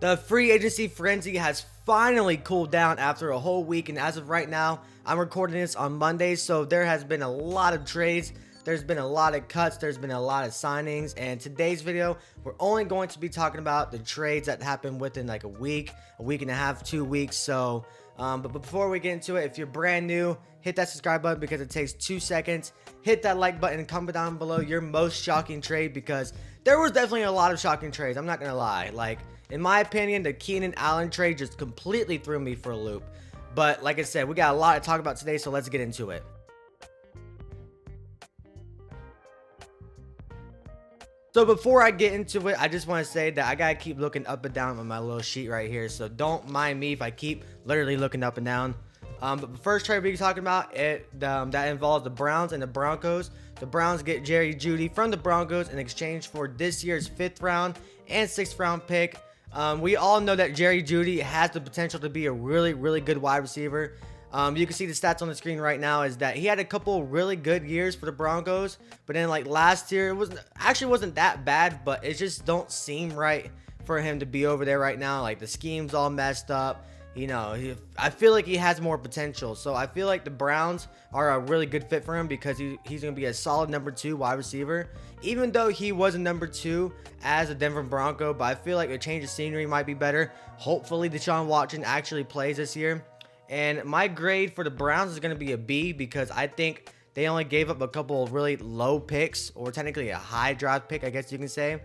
The free agency frenzy has finally cooled down after a whole week, and as of right now, I'm recording this on Monday, so there has been a lot of trades, there's been a lot of cuts, there's been a lot of signings, and today's video, we're only going to be talking about the trades that happened within like a week and a half, 2 weeks. So, but before we get into it, if you're brand new, hit that subscribe button because it takes 2 seconds. Hit that like button and comment down below your most shocking trade, because there was definitely a lot of shocking trades. I'm not gonna lie. Like, in my opinion, the Keenan Allen trade just completely threw me for a loop. But like I said, we got a lot to talk about today, so let's get into it. So before I get into it, I just want to say that I gotta keep looking up and down on my little sheet right here. So don't mind me if I keep literally looking up and down. But the first trade we're talking about, that involves the Browns and the Broncos. The Browns get Jeudy from the Broncos in exchange for this year's 5th round and 6th round pick. We all know that Jeudy has the potential to be a really good wide receiver. You can see the stats on the screen right now is that he had a couple really good years for the Broncos, but then like last year it wasn't that bad, but it just don't seem right for him to be over there right now. Like, the scheme's all messed up. You know, I feel like he has more potential. So I feel like the Browns are a really good fit for him because he's going to be a solid number 2 wide receiver. Even though he was a number 2 as a Denver Bronco, but I feel like a change of scenery might be better. Hopefully Deshaun Watson actually plays this year. And my grade for the Browns is going to be a B, because I think they only gave up a couple of really low picks, or technically a high draft pick, I guess you can say.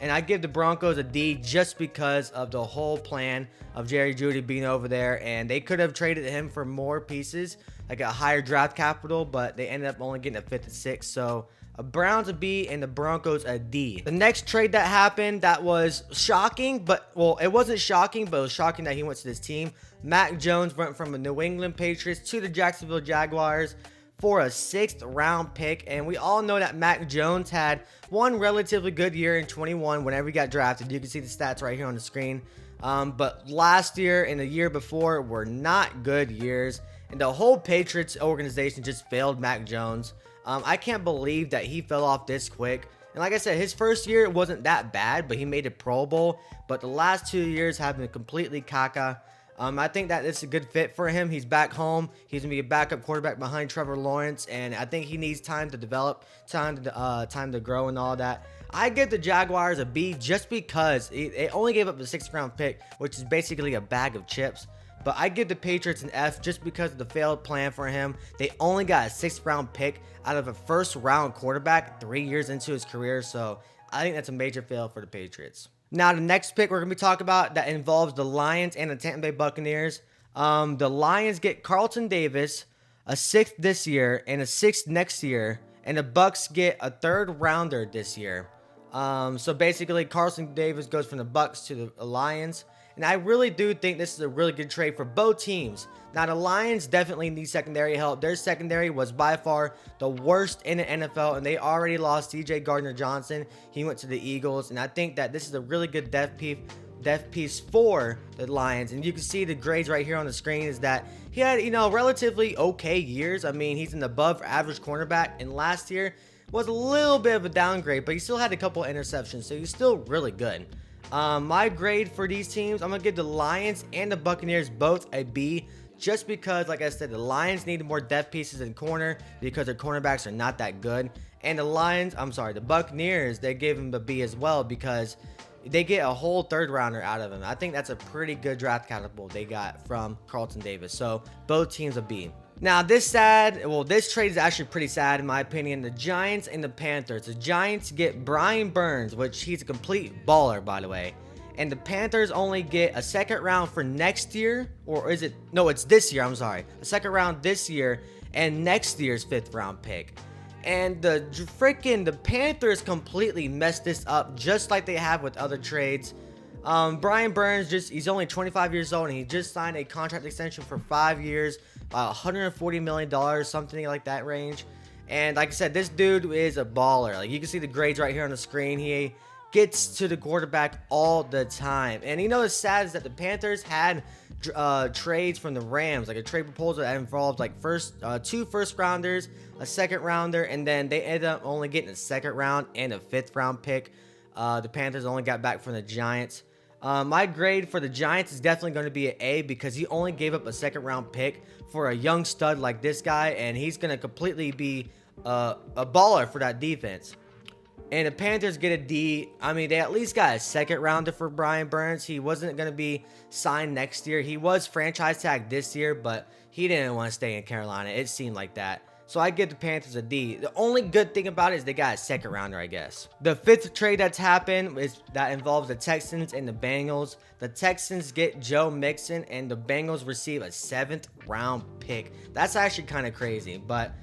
And I give the Broncos a D just because of the whole plan of Jeudy being over there. And they could have traded him for more pieces, like a higher draft capital, but they ended up only getting a 5th and 6th. So a Browns a B and the Broncos a D. The next trade that happened that was shocking, but, well, it wasn't shocking, but it was shocking that he went to this team. Mac Jones went from the New England Patriots to the Jacksonville Jaguars for a 6th round pick. And we all know that Mac Jones had one relatively good year in 21 whenever he got drafted. You can see the stats right here on the screen. But last year and the year before were not good years, and the whole Patriots organization just failed Mac Jones. I can't believe that he fell off this quick. And like I said, his first year wasn't that bad, but he made a Pro Bowl. But the last 2 years have been completely caca. I think that it's a good fit for him. He's back home. He's going to be a backup quarterback behind Trevor Lawrence, and I think he needs time to develop, time to grow and all that. I give the Jaguars a B just because they only gave up the 6th round pick, which is basically a bag of chips. But I give the Patriots an F just because of the failed plan for him. They only got a 6th round pick out of a 1st round quarterback 3 years into his career, so I think that's a major fail for the Patriots. Now, the next pick we're going to be talking about that involves the Lions and the Tampa Bay Buccaneers. The Lions get Carlton Davis, a 6th this year and a 6th next year, and the Bucs get a 3rd rounder this year. So basically, Carlton Davis goes from the Bucs to the Lions. And I really do think this is a really good trade for both teams. Now, the Lions definitely need secondary help. Their secondary was by far the worst in the NFL, and they already lost C.J. Gardner-Johnson. He went to the Eagles, and I think that this is a really good depth piece for the Lions. And you can see the grades right here on the screen is that he had, relatively okay years. I mean, he's an above average cornerback, and last year was a little bit of a downgrade, but he still had a couple interceptions, so he's still really good. My grade for these teams, I'm going to give the Lions and the Buccaneers both a B, just because, like I said, the Lions need more depth pieces in corner because their cornerbacks are not that good. And the Buccaneers, they gave him a B as well because they get a whole 3rd rounder out of him. I think that's a pretty good draft capital they got from Carlton Davis. So both teams a B. Now, this trade is actually pretty sad in my opinion. The Giants and the Panthers. The Giants get Brian Burns, which he's a complete baller, by the way. And the Panthers only get a 2nd round for next year, or is it? No, it's this year. I'm sorry. A 2nd round this year and next year's 5th round pick. And the Panthers completely messed this up, just like they have with other trades. Brian Burns, he's only 25 years old, and he just signed a contract extension for 5 years, $140 million, something like that range. And like I said, this dude is a baller. Like, you can see the grades right here on the screen. He gets to the quarterback all the time. And the sad is that the Panthers had trades from the Rams, like a trade proposal that involved like 2 first rounders, a 2nd rounder, and then they ended up only getting a 2nd round and a 5th round pick. The Panthers only got back from the Giants. My grade for the Giants is definitely going to be an A because he only gave up a second round pick for a young stud like this guy, and he's going to completely be a baller for that defense. And the Panthers get a D. I mean, they at least got a second rounder for Brian Burns. He wasn't going to be signed next year. He was franchise tagged this year, but he didn't want to stay in Carolina. It seemed like that. So I give the Panthers a D. The only good thing about it is they got a second rounder, I guess. The fifth trade that's happened is that involves the Texans and the Bengals. The Texans get Joe Mixon, and the Bengals receive a 7th round pick. That's actually kind of crazy, but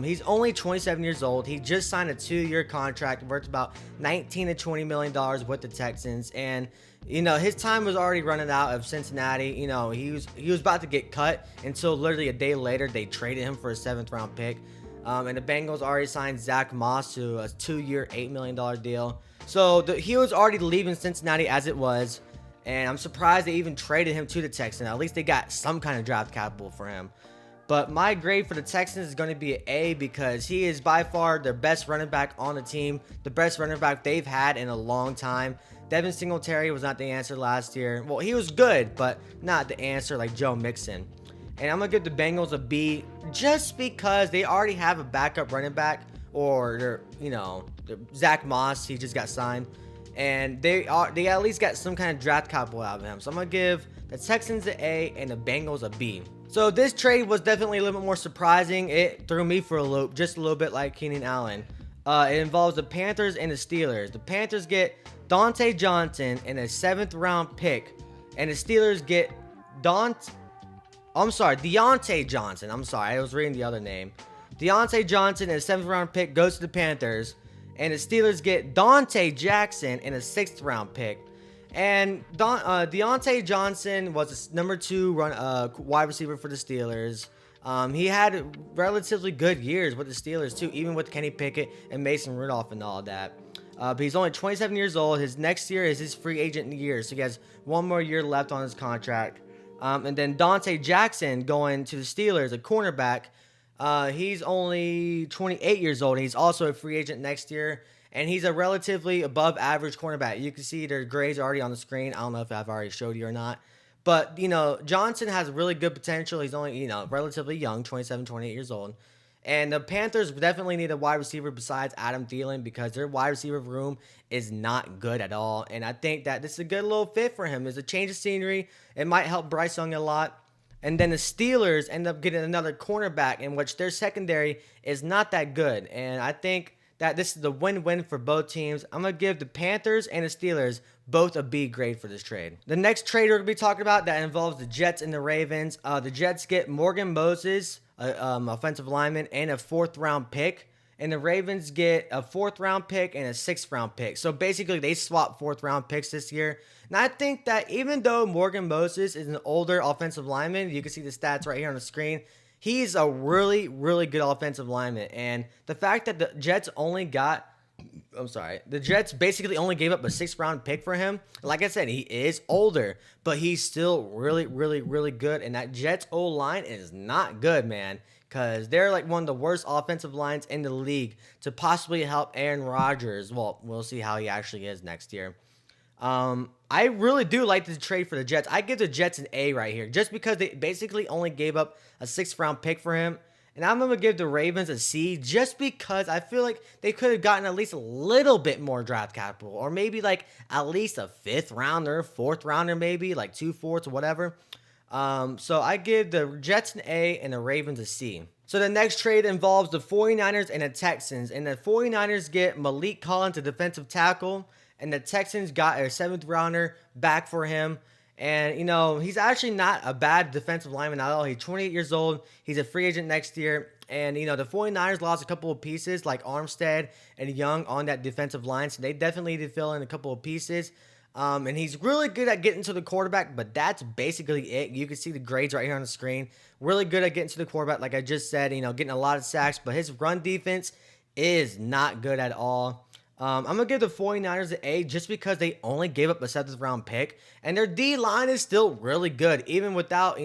he's only 27 years old. He just signed a 2-year contract worth about $19 to $20 million with the Texans. And, you know, his time was already running out of Cincinnati. You know, he was about to get cut until literally a day later they traded him for a 7th round pick. And the Bengals already signed Zach Moss to a 2-year, $8 million deal. So he was already leaving Cincinnati as it was. And I'm surprised they even traded him to the Texans. At least they got some kind of draft capital for him. But my grade for the Texans is going to be an A because he is by far their best running back on the team. The best running back they've had in a long time. Devin Singletary was not the answer last year. Well, he was good, but not the answer like Joe Mixon. And I'm going to give the Bengals a B just because they already have a backup running back. Or, their Zach Moss, he just got signed. And they at least got some kind of draft capital out of him. So I'm going to give the Texans an A and the Bengals a B. So this trade was definitely a little bit more surprising. It threw me for a loop, just a little bit like Keenan Allen. It involves the Panthers and the Steelers. The Panthers get Dante Johnson and a 7th round pick. And the Steelers get Deontay Johnson. I'm sorry, I was reading the other name. Deontay Johnson and a 7th round pick goes to the Panthers. And the Steelers get Dante Jackson and a 6th round pick. And Deontay Johnson was a number 2 wide receiver for the Steelers. He had relatively good years with the Steelers too, even with Kenny Pickett and Mason Rudolph and all that. But he's only 27 years old. His next year is his free agent year, so he has 1 more year left on his contract. And then Dante Jackson going to the Steelers, a cornerback. He's only 28 years old. He's also a free agent next year. And he's a relatively above average cornerback. You can see their grades already on the screen. I don't know if I've already showed you or not. But, Johnson has really good potential. He's only, relatively young, 27, 28 years old. And the Panthers definitely need a wide receiver besides Adam Thielen because their wide receiver room is not good at all. And I think that this is a good little fit for him. It's a change of scenery. It might help Bryce Young a lot. And then the Steelers end up getting another cornerback in which their secondary is not that good. And I think that this is the win-win for both teams. I'm going to give the Panthers and the Steelers both a B grade for this trade. The next trade we're going to be talking about that involves the Jets and the Ravens. The Jets get Morgan Moses, offensive lineman, and a 4th round pick. And the Ravens get a 4th round pick and a 6th round pick. So basically they swap 4th round picks this year. And I think that even though Morgan Moses is an older offensive lineman, you can see the stats right here on the screen. He's a really, really good offensive lineman. And the fact that the Jets basically only gave up a 6th round pick for him. Like I said, he is older, but he's still really, really, really good. And that Jets O-line is not good, man, because they're like one of the worst offensive lines in the league to possibly help Aaron Rodgers. Well, we'll see how he actually is next year. I really do like this trade for the Jets. I give the Jets an A right here just because they basically only gave up a 6th round pick for him. And I'm going to give the Ravens a C just because I feel like they could have gotten at least a little bit more draft capital or maybe like at least a 5th rounder, 4th rounder, maybe like 2 4ths or whatever. So I give the Jets an A and the Ravens a C. So the next trade involves the 49ers and the Texans. And the 49ers get Malik Collins, a defensive tackle. And the Texans got a 7th rounder back for him. And, he's actually not a bad defensive lineman at all. He's 28 years old. He's a free agent next year. And, the 49ers lost a couple of pieces like Armstead and Young on that defensive line. So they definitely need to fill in a couple of pieces. And he's really good at getting to the quarterback, but that's basically it. You can see the grades right here on the screen. Really good at getting to the quarterback, like I just said, getting a lot of sacks. But his run defense is not good at all. I'm going to give the 49ers an A just because they only gave up a 7th round pick. And their D-line is still really good, even without,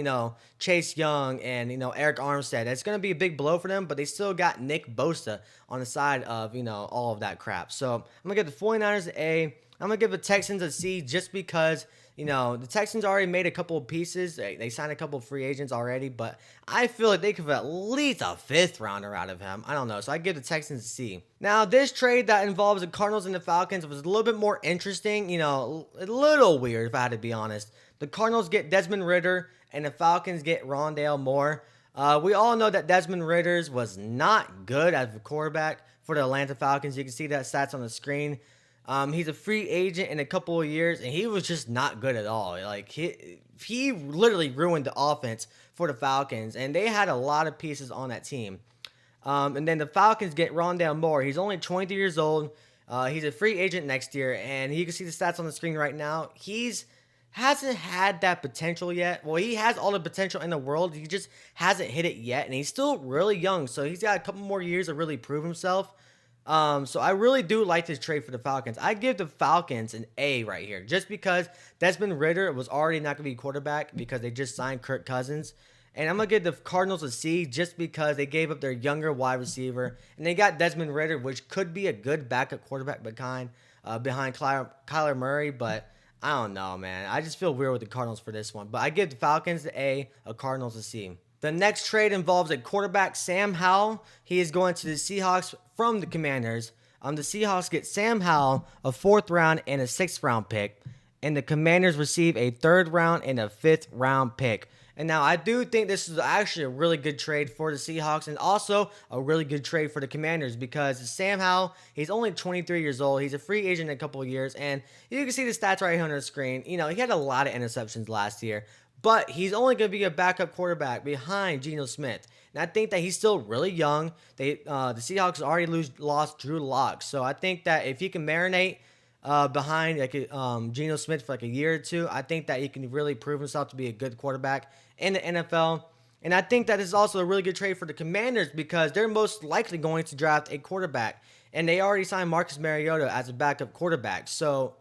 Chase Young and, Eric Armstead. It's going to be a big blow for them, but they still got Nick Bosa on the side of, all of that crap. So I'm going to give the 49ers an A. I'm going to give the Texans a C just because, the Texans already made a couple of pieces. They signed a couple of free agents already, but I feel like they could have at least a 5th rounder out of him. I don't know. So I give the Texans a C. Now, this trade that involves the Cardinals and the Falcons was a little bit more interesting, a little weird if I had to be honest. The Cardinals get Desmond Ritter and the Falcons get Rondale Moore. We all know that Desmond Ritter was not good as a quarterback for the Atlanta Falcons. You can see that stats on the screen. He's a free agent in a couple of years, and he was just not good at all. Like he literally ruined the offense for the Falcons, and they had a lot of pieces on that team. And then the Falcons get Rondale Moore. He's only 23 years old. He's a free agent next year, and you can see the stats on the screen right now. Hasn't had that potential yet. Well, he has all the potential in the world. He just hasn't hit it yet, and he's still really young, so he's got a couple more years to really prove himself. So I really do like this trade for the Falcons. I give the Falcons an A right here, just because Desmond Ritter was already not going to be quarterback because they just signed Kirk Cousins. And I'm going to give the Cardinals a C just because they gave up their younger wide receiver, and they got Desmond Ritter, which could be a good backup quarterback behind Kyler Murray, but I don't know, man. I just feel weird with the Cardinals for this one. But I give the Falcons the A, Cardinals a C. The next trade involves a quarterback, Sam Howell. He is going to the Seahawks from the Commanders. The Seahawks get Sam Howell, a 4th round and a 6th round pick. And the Commanders receive a 3rd round and a 5th round pick. And now I do think this is actually a really good trade for the Seahawks and also a really good trade for the Commanders because Sam Howell, he's only 23 years old. He's a free agent in a couple of years. And you can see the stats right here on the screen. He had a lot of interceptions last year. But he's only going to be a backup quarterback behind Geno Smith. And I think that he's still really young. The Seahawks already lost Drew Lock. So I think that if he can marinate behind Geno Smith for a year or two, I think that he can really prove himself to be a good quarterback in the NFL. And I think that this is also a really good trade for the Commanders because they're most likely going to draft a quarterback. And they already signed Marcus Mariota as a backup quarterback.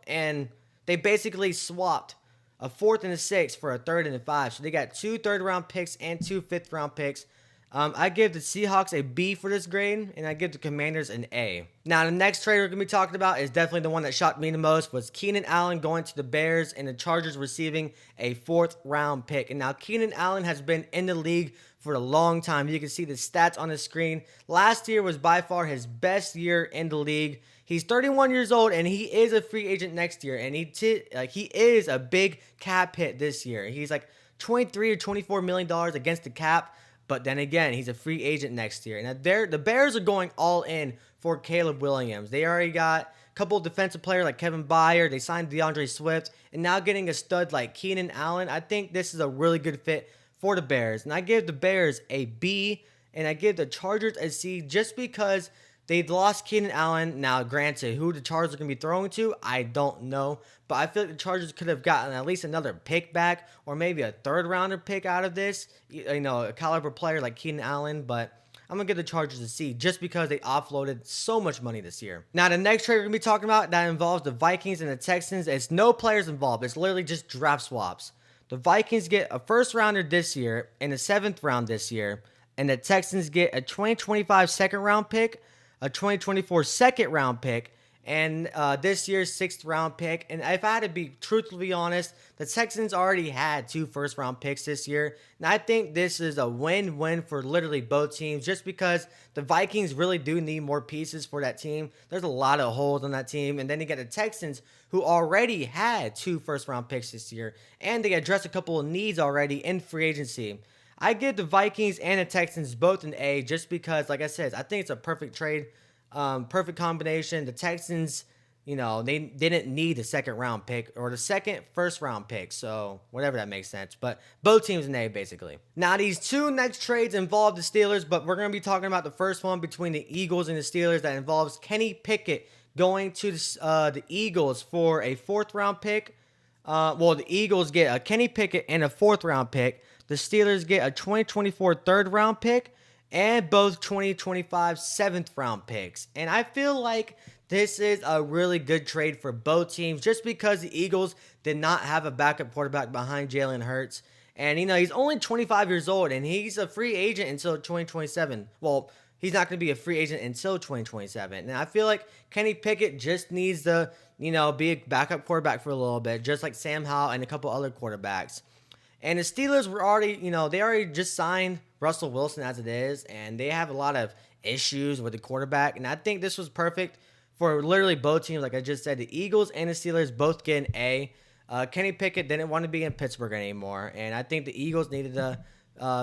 And they basically swapped a 4th and a 6th for a 3rd and a 5. So they got 2 3rd-round picks and 2 5th-round picks. I give the Seahawks a B for this grade, and I give the Commanders an A. Now, the next trade we're going to be talking about is definitely the one that shocked me the most, was Keenan Allen going to the Bears and the Chargers receiving a 4th-round pick. And now Keenan Allen has been in the league for a long time. You can see the stats on the screen. Last year was by far his best year in the league. He's 31 years old, and he is a free agent next year, and he is a big cap hit this year. He's like $23 or $24 million against the cap. But then again, he's a free agent next year. And the Bears are going all in for Caleb Williams. They already got a couple of defensive players like Kevin Byard. They signed DeAndre Swift. And now getting a stud like Keenan Allen. I think this is a really good fit for the Bears. And I give the Bears a B. And I give the Chargers a C just because they lost Keenan Allen. Now, granted, who the Chargers are going to be throwing to, I don't know. But I feel like the Chargers could have gotten at least another pick back or maybe a 3rd-rounder pick out of this. A caliber player like Keenan Allen. But I'm going to give the Chargers a C just because they offloaded so much money this year. Now, the next trade we're going to be talking about that involves the Vikings and the Texans. It's no players involved. It's literally just draft swaps. The Vikings get a 1st-rounder this year and a 7th round this year. And the Texans get a 2025 2nd-round pick, a 2024 2nd-round pick, and this year's 6th-round pick. And if I had to be truthfully honest, the Texans already had 2 1st-round picks this year. And I think this is a win-win for literally both teams just because the Vikings really do need more pieces for that team. There's a lot of holes on that team. And then you get the Texans, who already had 2 1st-round picks this year. And they addressed a couple of needs already in free agency. I give the Vikings and the Texans both an A just because, like I said, I think it's a perfect trade, perfect combination. The Texans, they didn't need a 2nd-round pick or the 1st-round pick, so whatever that makes sense. But both teams an A, basically. Now, these 2 next trades involve the Steelers, but we're going to be talking about the first one between the Eagles and the Steelers that involves Kenny Pickett going to the Eagles for a 4th-round pick. The Eagles get a Kenny Pickett and a 4th-round pick. The Steelers get a 2024 3rd-round pick and both 2025 7th-round picks. And I feel like this is a really good trade for both teams just because the Eagles did not have a backup quarterback behind Jalen Hurts. And, he's only 25 years old and he's a free agent until 2027. Well, he's not going to be a free agent until 2027. And I feel like Kenny Pickett just needs to, be a backup quarterback for a little bit, just like Sam Howell and a couple other quarterbacks. And the Steelers were already, they already just signed Russell Wilson as it is, and they have a lot of issues with the quarterback. And I think this was perfect for literally both teams. Like I just said, the Eagles and the Steelers both get an A. Kenny Pickett didn't want to be in Pittsburgh anymore, and I think the Eagles needed a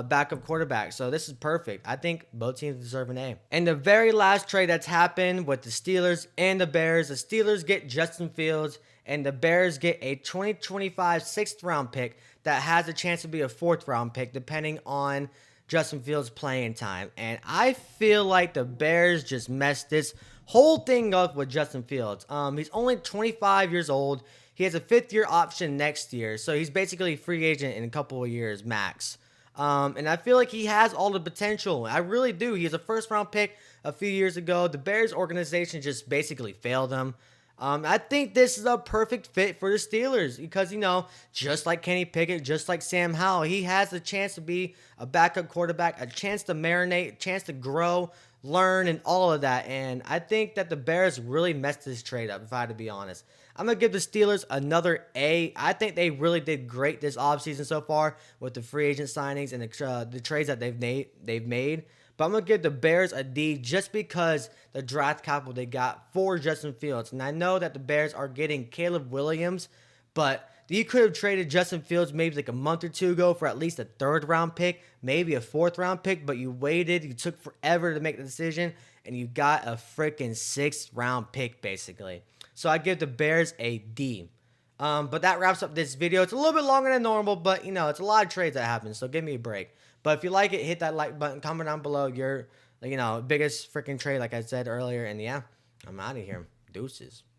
backup quarterback. So this is perfect. I think both teams deserve an A. And the very last trade that's happened with the Steelers and the Bears, the Steelers get Justin Fields, and the Bears get a 2025 6th-round pick that has a chance to be a 4th-round pick, depending on Justin Fields' playing time. And I feel like the Bears just messed this whole thing up with Justin Fields. He's only 25 years old. He has a 5th-year option next year, so he's basically a free agent in a couple of years max. And I feel like he has all the potential. I really do. He was a 1st-round pick a few years ago. The Bears organization just basically failed him. I think this is a perfect fit for the Steelers because, just like Kenny Pickett, just like Sam Howell, he has a chance to be a backup quarterback, a chance to marinate, a chance to grow, learn, and all of that. And I think that the Bears really messed this trade up, if I had to be honest. I'm going to give the Steelers another A. I think they really did great this offseason so far with the free agent signings and the trades that they've made. But I'm going to give the Bears a D just because the draft capital they got for Justin Fields. And I know that the Bears are getting Caleb Williams, but you could have traded Justin Fields maybe like a month or two ago for at least a 3rd-round pick, maybe a 4th-round pick, but you waited. You took forever to make the decision, and you got a freaking 6th-round pick, basically. So I give the Bears a D. But that wraps up this video. It's a little bit longer than normal, but, it's a lot of trades that happen, so give me a break. But if you like it, hit that like button, comment down below your, biggest freaking trade, like I said earlier. And yeah, I'm out of here. Deuces.